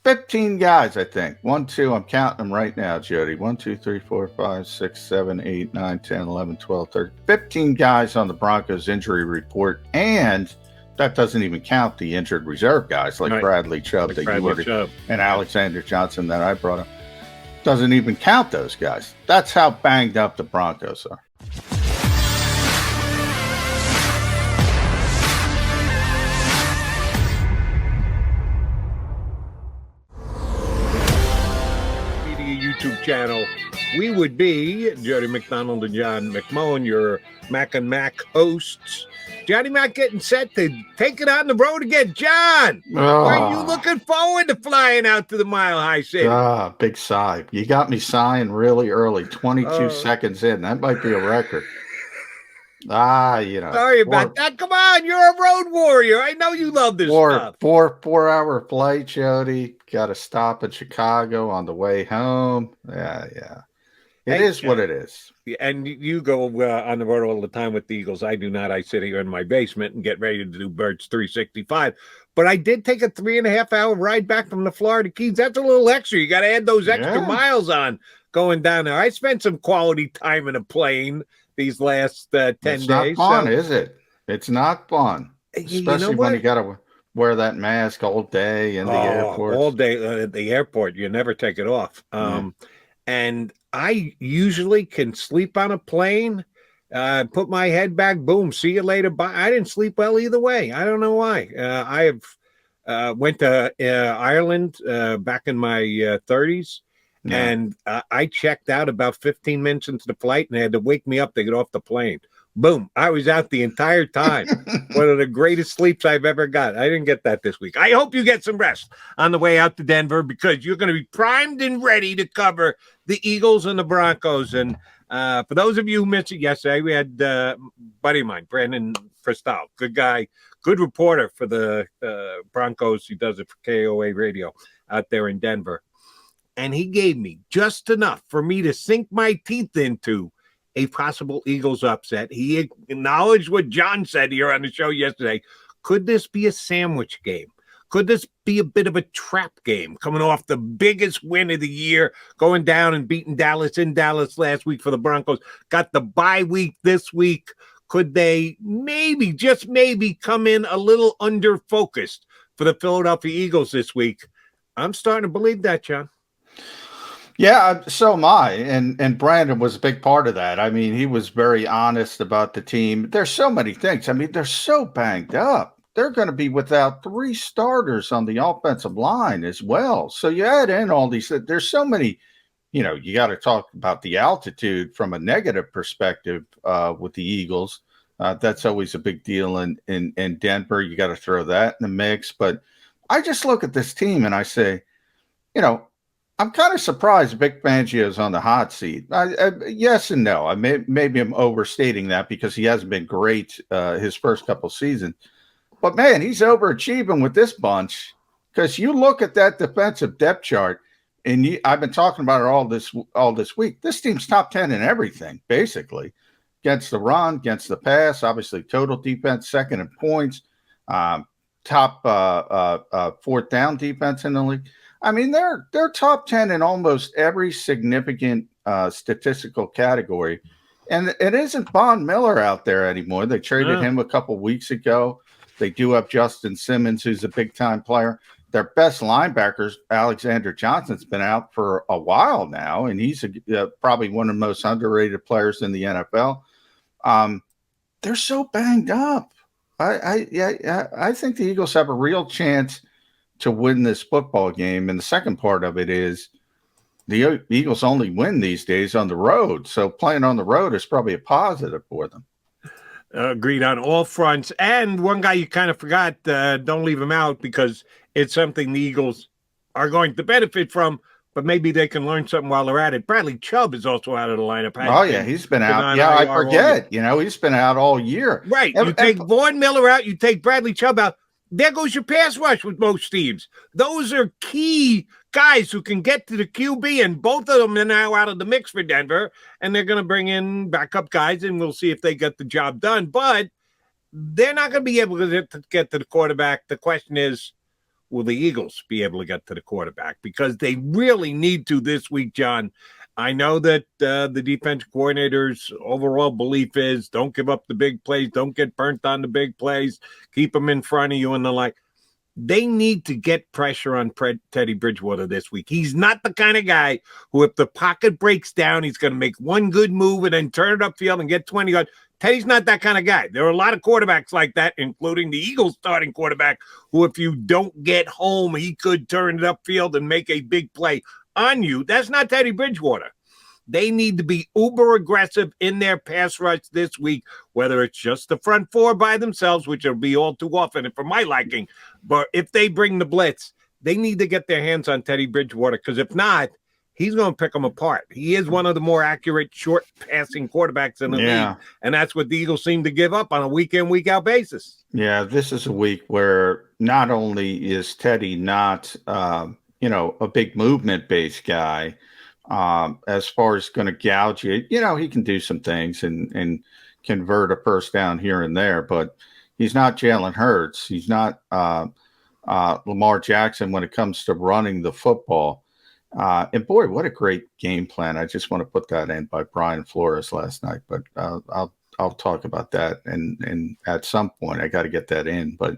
15 guys, I think. 1, 2, I'm counting them right now, Jody. 1, 2, 3, 4, 5, 6, 7, 8, 9, 10, 11, 12, 13. 15 guys on the Broncos injury report, and that doesn't even count the injured reserve guys like Bradley Chubb and Alexander Johnson that I brought up. Doesn't even count those guys. That's how banged up the Broncos are. YouTube channel, we would be Jody McDonald and John McMullen, your Mac and Mac hosts. Johnny Mac getting set to take it on the road again. John, are you looking forward to flying out to the Mile High City? Big sigh. You got me sighing really early, 22 seconds in. That might be a record. Sorry about that. Come on, you're a road warrior. I know you love this stuff. 4-hour flight, Jody. Got to stop in Chicago on the way home. Yeah. It is what it is. And you go on the road all the time with the Eagles. I do not. I sit here in my basement and get ready to do Birds 365. But I did take a 3.5-hour ride back from the Florida Keys. That's a little extra. You got to add those extra miles on going down there. I spent some quality time in a plane these last 10 days. It's not fun, is it? It's not fun. Especially when you got to wear that mask all day in the airport. All day at the airport. You never take it off. And I usually can sleep on a plane, put my head back, boom, see you later. Bye. I didn't sleep well either way. I don't know why. I have went to Ireland back in my 30s. And I checked out about 15 minutes into the flight, and they had to wake me up to get off the plane. Boom. I was out the entire time. One of the greatest sleeps I've ever got. I didn't get that this week. I hope you get some rest on the way out to Denver, because you're going to be primed and ready to cover the Eagles and the Broncos. And for those of you who missed it yesterday, we had a buddy of mine, Brandon Fristal, good guy, good reporter for the Broncos. He does it for KOA Radio out there in Denver. And he gave me just enough for me to sink my teeth into a possible Eagles upset. He acknowledged what John said here on the show yesterday. Could this be a sandwich game? Could this be a bit of a trap game, coming off the biggest win of the year, going down and beating Dallas in Dallas last week for the Broncos, got the bye week this week? Could they maybe, just maybe, come in a little under-focused for the Philadelphia Eagles this week? I'm starting to believe that, John. Yeah, so am I. And Brandon was a big part of that. I mean, he was very honest about the team. There's so many things. I mean, they're so banged up. They're going to be without 3 starters on the offensive line as well. So you add in all these, there's so many, you got to talk about the altitude from a negative perspective with the Eagles. That's always a big deal in Denver. You got to throw that in the mix. But I just look at this team and I say, I'm kind of surprised Vic Fangio's on the hot seat. Yes and no. Maybe I'm overstating that because he hasn't been great his first couple seasons. But, man, he's overachieving with this bunch, because you look at that defensive depth chart, and I've been talking about it all this week. This team's top 10 in everything, basically, against the run, against the pass, obviously total defense, second in points, top fourth down defense in the league. I mean, they're top 10 in almost every significant statistical category. And it isn't Von Miller out there anymore. They traded him a couple weeks ago. They do have Justin Simmons, who's a big-time player. Their best linebackers, Alexander Johnson's been out for a while now, and he's probably one of the most underrated players in the NFL. They're so banged up. I think the Eagles have a real chance to win this football game. And the second part of it is the Eagles only win these days on the road. So playing on the road is probably a positive for them. Agreed on all fronts. And one guy you kind of forgot, don't leave him out, because it's something the Eagles are going to benefit from, but maybe they can learn something while they're at it. Bradley Chubb is also out of the lineup. He's been out. Yeah, I forget. He's been out all year. Right. You take Von Miller out, you take Bradley Chubb out. There goes your pass rush with most teams. Those are key guys who can get to the QB, and both of them are now out of the mix for Denver, and they're going to bring in backup guys, and we'll see if they get the job done. But they're not going to be able to get to the quarterback. The question is, will the Eagles be able to get to the quarterback? Because they really need to this week, John. I know that the defense coordinator's overall belief is don't give up the big plays, don't get burnt on the big plays, keep them in front of you and the like. They need to get pressure on Teddy Bridgewater this week. He's not the kind of guy who, if the pocket breaks down, he's going to make one good move and then turn it upfield and get 20 yards. Teddy's not that kind of guy. There are a lot of quarterbacks like that, including the Eagles starting quarterback, who if you don't get home, he could turn it upfield and make a big play on you. That's not Teddy Bridgewater. They need to be uber aggressive in their pass rush this week, whether it's just the front four by themselves, which will be all too often and for my liking. But if they bring the blitz, they need to get their hands on Teddy Bridgewater, because if not, he's going to pick them apart. He is one of the more accurate short passing quarterbacks in the league, and that's what the Eagles seem to give up on a week-in, week-out basis. Yeah, this is a week where not only is Teddy not, a big movement-based guy, as far as going to gouge you, he can do some things and convert a first down here and there, but he's not Jalen Hurts. He's not Lamar Jackson when it comes to running the football. And boy, what a great game plan. I just want to put that in by Brian Flores last night, but I'll talk about that and at some point I got to get that in, but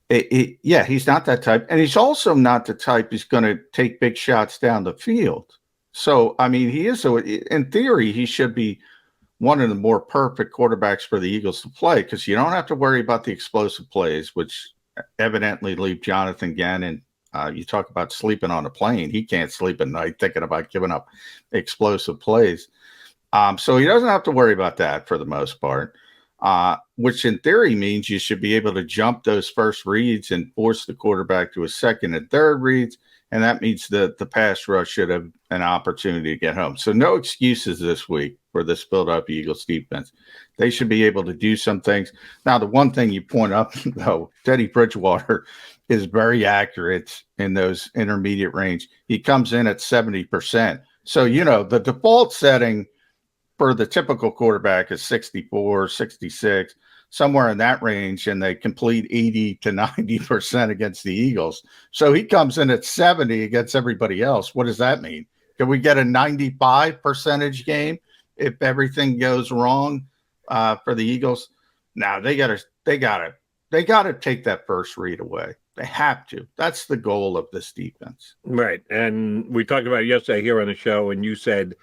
he's not that type. And he's also not the type who's going to take big shots down the field. So, I mean, he is. So in theory, he should be one of the more perfect quarterbacks for the Eagles to play, because you don't have to worry about the explosive plays, which evidently leave Jonathan Gannon. You talk about sleeping on a plane. He can't sleep at night thinking about giving up explosive plays. So he doesn't have to worry about that for the most part. Which in theory means you should be able to jump those first reads and force the quarterback to a second and third reads. And that means that the pass rush should have an opportunity to get home. So no excuses this week for this build-up Eagles defense. They should be able to do some things. Now, the one thing you point up, though, Teddy Bridgewater is very accurate in those intermediate range. He comes in at 70%. So, the default setting for the typical quarterback is 64, 66, somewhere in that range, and they complete 80 to 90% against the Eagles. So he comes in at 70 against everybody else. What does that mean? Can we get a 95% game if everything goes wrong for the Eagles? Now they got to take that first read away. They have to. That's the goal of this defense. Right. And we talked about it yesterday here on the show, and you said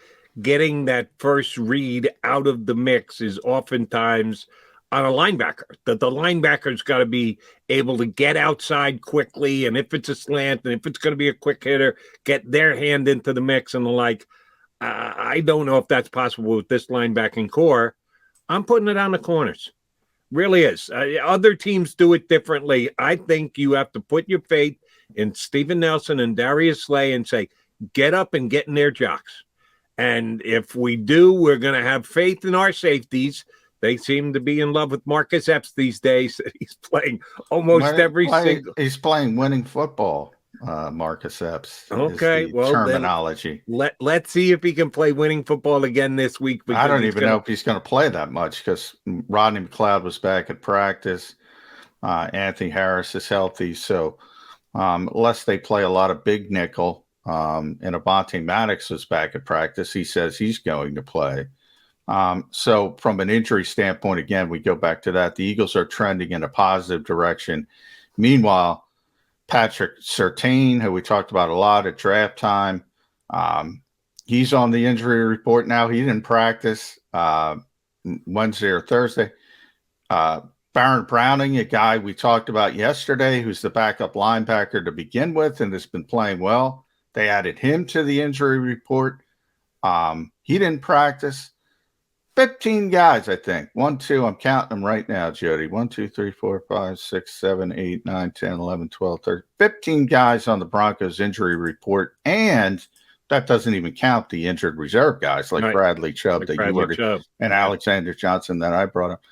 getting that first read out of the mix is oftentimes on a linebacker, that the linebacker's got to be able to get outside quickly, and if it's a slant and if it's going to be a quick hitter, get their hand into the mix and the like. I don't know if that's possible with this linebacking core. I'm putting it on the corners. Really is. Other teams do it differently. I think you have to put your faith in Steven Nelson and Darius Slay and say, get up and get in their jocks. And if we do, we're going to have faith in our safeties. They seem to be in love with Marcus Epps these days. He's playing almost every single. He's playing winning football. Marcus Epps. Okay, well, terminology. Let's see if he can play winning football again this week. I don't even know if he's going to play that much, because Rodney McLeod was back at practice. Anthony Harris is healthy, so unless they play a lot of big nickel. And Avonte Maddox is back at practice. He says he's going to play. So from an injury standpoint, again, we go back to that. The Eagles are trending in a positive direction. Meanwhile, Patrick Surtain, who we talked about a lot at draft time, he's on the injury report now. He didn't practice Wednesday or Thursday. Baron Browning, a guy we talked about yesterday, who's the backup linebacker to begin with and has been playing well. They added him to the injury report. He didn't practice. 15 guys, I think. 1, 2, I'm counting them right now, Jody. 1, 2, 3, 4, 5, 6, 7, 8, 9, 10, 11, 12, 13. 15 guys on the Broncos injury report. And that doesn't even count the injured reserve guys like Bradley Chubb and Alexander Johnson that I brought up.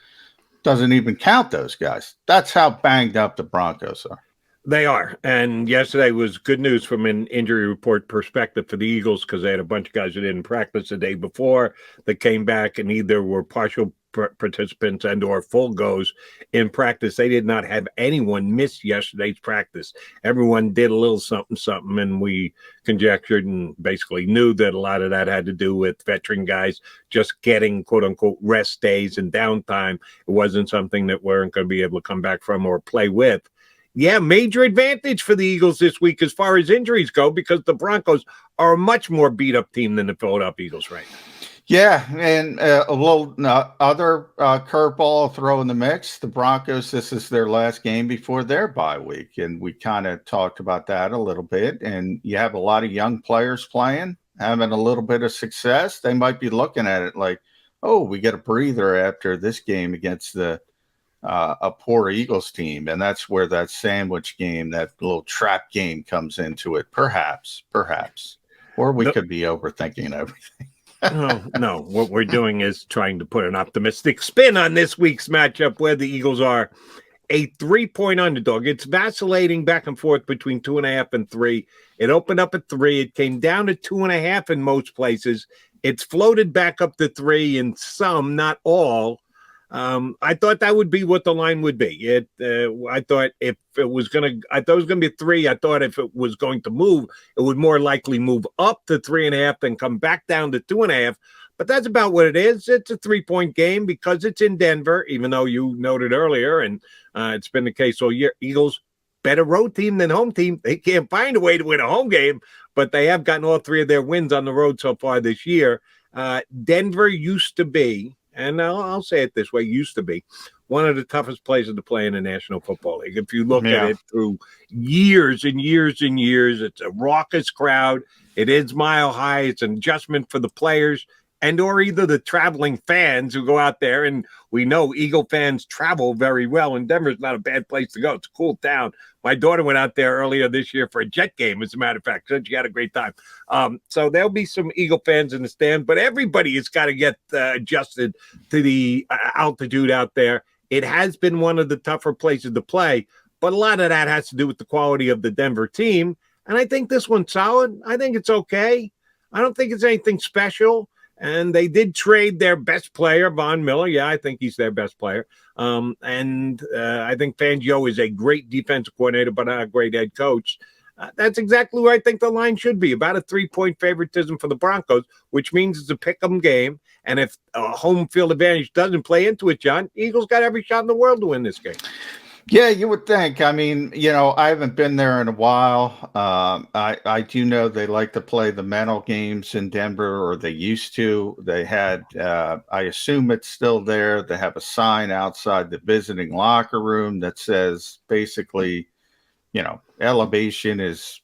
Doesn't even count those guys. That's how banged up the Broncos are. They are. And yesterday was good news from an injury report perspective for the Eagles, because they had a bunch of guys that didn't practice the day before that came back and either were partial participants and or full goes in practice. They did not have anyone miss yesterday's practice. Everyone did a little something, and we conjectured and basically knew that a lot of that had to do with veteran guys just getting quote-unquote rest days and downtime. It wasn't something that weren't going to be able to come back from or play with. Yeah, major advantage for the Eagles this week as far as injuries go, because the Broncos are a much more beat-up team than the Philadelphia Eagles right now. Yeah, and a little other curveball throw in the mix. The Broncos, this is their last game before their bye week, and we kind of talked about that a little bit. And you have a lot of young players playing, having a little bit of success. They might be looking at it like, oh, we get a breather after this game against a poor Eagles team, and that's where that sandwich game, that little trap game, comes into it. Perhaps, or we could be overthinking everything. No. What we're doing is trying to put an optimistic spin on this week's matchup, where the Eagles are a 3-point underdog. It's vacillating back and forth between 2.5 and 3. It opened up at 3. It came down to 2.5 in most places. It's floated back up to 3 in some, not all. I thought that would be what the line would be. I thought if it was going to be 3. I thought if it was going to move, it would more likely move up to 3.5 and come back down to 2.5. But that's about what it is. It's a 3-point game because it's in Denver, even though you noted earlier, and it's been the case all year. Eagles, better road team than home team. They can't find a way to win a home game, but they have gotten all 3 of their wins on the road so far this year. Denver used to be, and I'll say it this way, used to be one of the toughest places to play in the National Football League. If you look at it through years and years and years, it's a raucous crowd. It is mile high. It's an adjustment for the players and or either the traveling fans who go out there. And we know Eagle fans travel very well, and Denver's not a bad place to go. It's a cool town. My daughter went out there earlier this year for a Jet game, as a matter of fact. She had a great time. So there'll be some Eagle fans in the stand, but everybody has got to get adjusted to the altitude out there. It has been one of the tougher places to play, but a lot of that has to do with the quality of the Denver team. And I think this one's solid. I think it's okay. I don't think it's anything special. And they did trade their best player, Von Miller. Yeah, I think he's their best player. I think Fangio is a great defensive coordinator, but not a great head coach. That's exactly where I think the line should be, about a 3-point favoritism for the Broncos, which means it's a pick-em game. And if home field advantage doesn't play into it, John, Eagles got every shot in the world to win this game. Yeah, you would think. I mean, I haven't been there in a while. I do know they like to play the mental games in Denver, or they used to. They had, I assume it's still there. They have a sign outside the visiting locker room that says basically, elevation is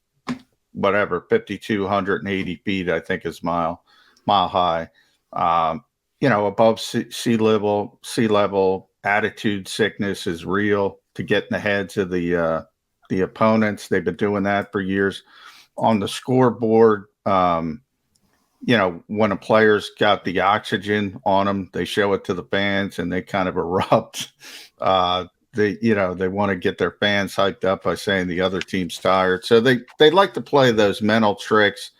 whatever, 5,280 feet, I think is mile high. Above sea level, attitude sickness is real. To get in the heads of the opponents. They've been doing that for years. On the scoreboard, when a player's got the oxygen on them, they show it to the fans and they kind of erupt. They want to get their fans hyped up by saying the other team's tired. So they like to play those mental tricks.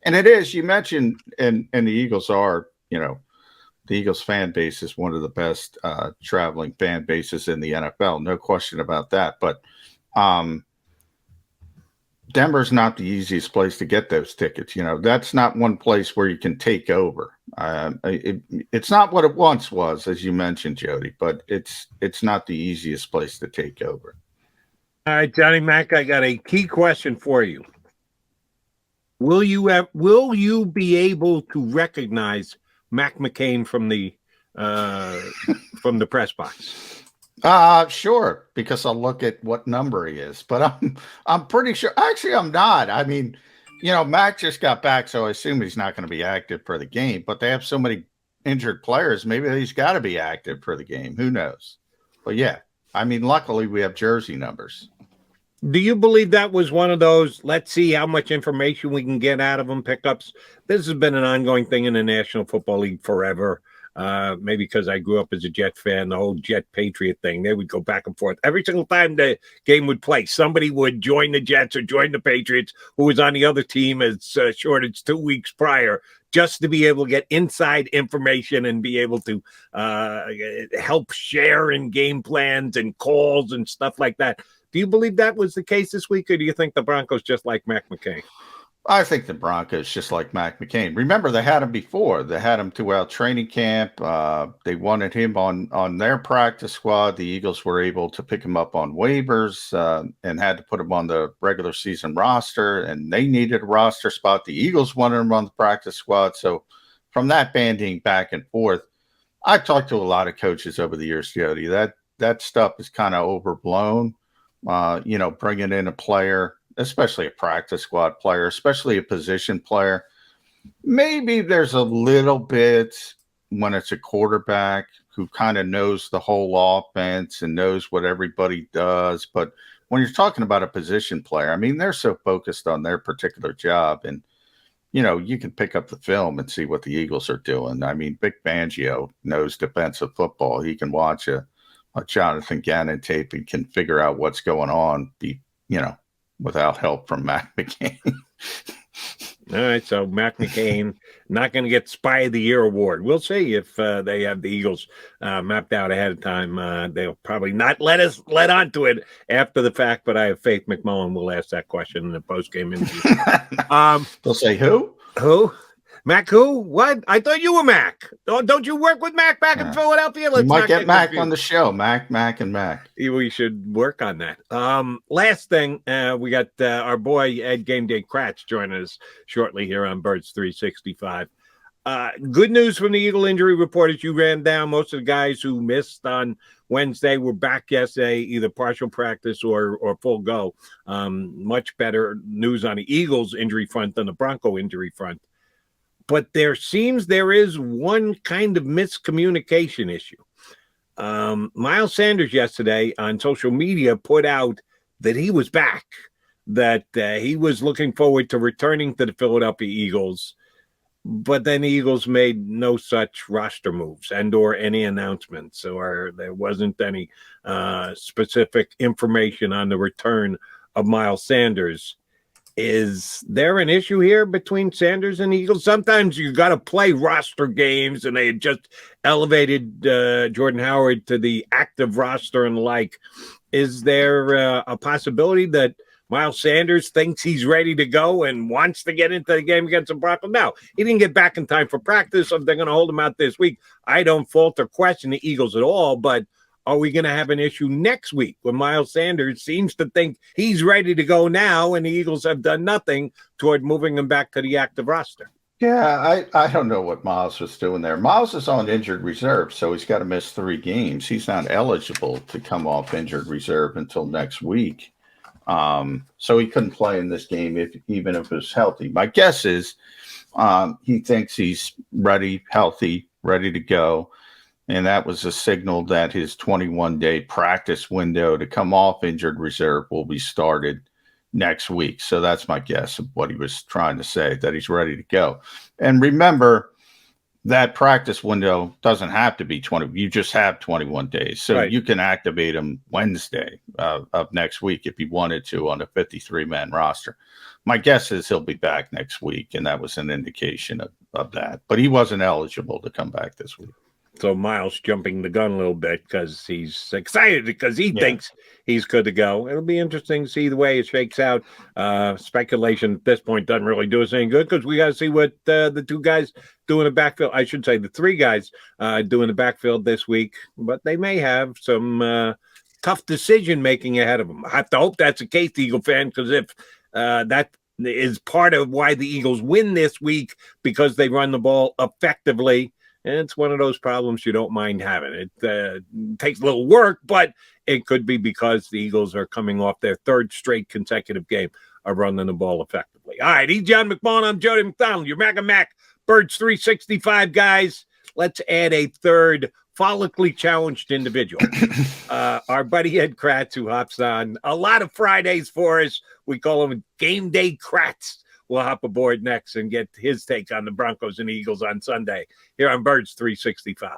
And it is, you mentioned, and the Eagles are, the Eagles fan base is one of the best traveling fan bases in the NFL. No question about that. But Denver's not the easiest place to get those tickets. That's not one place where you can take over. It's not what it once was, as you mentioned, Jody, but it's not the easiest place to take over. All right, Johnny Mac, I got a key question for you. Will you be able to recognize Mac McCain from the press box? Sure, because I'll look at what number he is, but I'm pretty sure. Actually, I'm not. I mean, Mac just got back, so I assume he's not going to be active for the game. But they have so many injured players, maybe he's got to be active for the game. Who knows? But yeah, I mean, luckily we have jersey numbers. Do you believe that was one of those, let's see how much information we can get out of them pickups? This has been an ongoing thing in the National Football League forever. maybe because I grew up as a Jet fan, the whole Jet Patriot thing, they would go back and forth. Every single time the game would play, somebody would join the Jets or join the Patriots who was on the other team as short as 2 weeks prior, just to be able to get inside information and be able to help share in game plans and calls and stuff like that. Do you believe that was the case this week, or do you think the Broncos just like Mac McCain? I think the Broncos just like Mac McCain. Remember, they had him before. They had him throughout training camp. They wanted him on their practice squad. The Eagles were able to pick him up on waivers and had to put him on the regular season roster, and they needed a roster spot. The Eagles wanted him on the practice squad. So from that banding back and forth, I've talked to a lot of coaches over the years, Jody. That stuff is kind of overblown. Bringing in a player, especially a practice squad player, especially a position player. Maybe there's a little bit when it's a quarterback who kind of knows the whole offense and knows what everybody does. But when you're talking about a position player, I mean, they're so focused on their particular job. And, you can pick up the film and see what the Eagles are doing. I mean, Vic Fangio knows defensive football. He can watch a Jonathan Gannon tape and can figure out what's going on, without help from Mac McCain. All right, so Mac McCain not going to get Spy of the Year award. We'll see if they have the Eagles mapped out ahead of time. They'll probably not let us let on to it after the fact, but I have faith McMullen will ask that question in the post-game interview. They'll say who? Who? Mac who? What? I thought you were Mac. Don't you work with Mac back in Philadelphia? You might get Mac on the show. Mac, and Mac. We should work on that. Last thing, we got our boy Ed Game Day Kratz joining us shortly here on Birds 365. Good news from the Eagle injury report is you ran down most of the guys who missed on Wednesday were back yesterday, either partial practice or full go. Much better news on the Eagles injury front than the Bronco injury front. But there is one kind of miscommunication issue. Miles Sanders yesterday on social media put out that he was back, that he was looking forward to returning to the Philadelphia Eagles, but then the Eagles made no such roster moves and or any announcements, or there wasn't any specific information on the return of Miles Sanders. Is there an issue here between Sanders and Eagles? Sometimes you got to play roster games, and they had just elevated Jordan Howard to the active roster and the like. Is there a possibility that Miles Sanders thinks he's ready to go and wants to get into the game against the Broncos? Now, he didn't get back in time for practice, so they're going to hold him out this week. I don't fault or question the Eagles at all, but are we going to have an issue next week when Miles Sanders seems to think he's ready to go now and the Eagles have done nothing toward moving him back to the active roster? Yeah, I don't know what Miles was doing there. Miles is on injured reserve, so he's got to miss 3 games. He's not eligible to come off injured reserve until next week. So he couldn't play in this game even if it was healthy. My guess is he thinks he's ready, healthy, ready to go. And that was a signal that his 21-day practice window to come off injured reserve will be started next week. So that's my guess of what he was trying to say, that he's ready to go. And remember, that practice window doesn't have to be 20. You just have 21 days. So right. You can activate him Wednesday of next week if you wanted to on a 53-man roster. My guess is he'll be back next week, and that was an indication of that. But he wasn't eligible to come back this week. So Miles jumping the gun a little bit because he's excited because he thinks he's good to go. It'll be interesting to see the way it shakes out. Speculation at this point doesn't really do us any good because we got to see what the 2 guys do in the backfield. I should say the 3 guys do in the backfield this week, but they may have some tough decision making ahead of them. I have to hope that's the case, Eagle fan, because if that is part of why the Eagles win this week, because they run the ball effectively. And it's one of those problems you don't mind having. It takes a little work, but it could be because the Eagles are coming off their 3rd straight consecutive game of running the ball effectively. All right, he's John McMullen. I'm Jody McDonald. You're Mac and Mac, Birds 365, guys. Let's add a 3rd follically challenged individual. Our buddy Ed Kratz, who hops on a lot of Fridays for us. We call him Game Day Kratz. will hop aboard next and get his take on the Broncos and Eagles on Sunday here on Birds 365.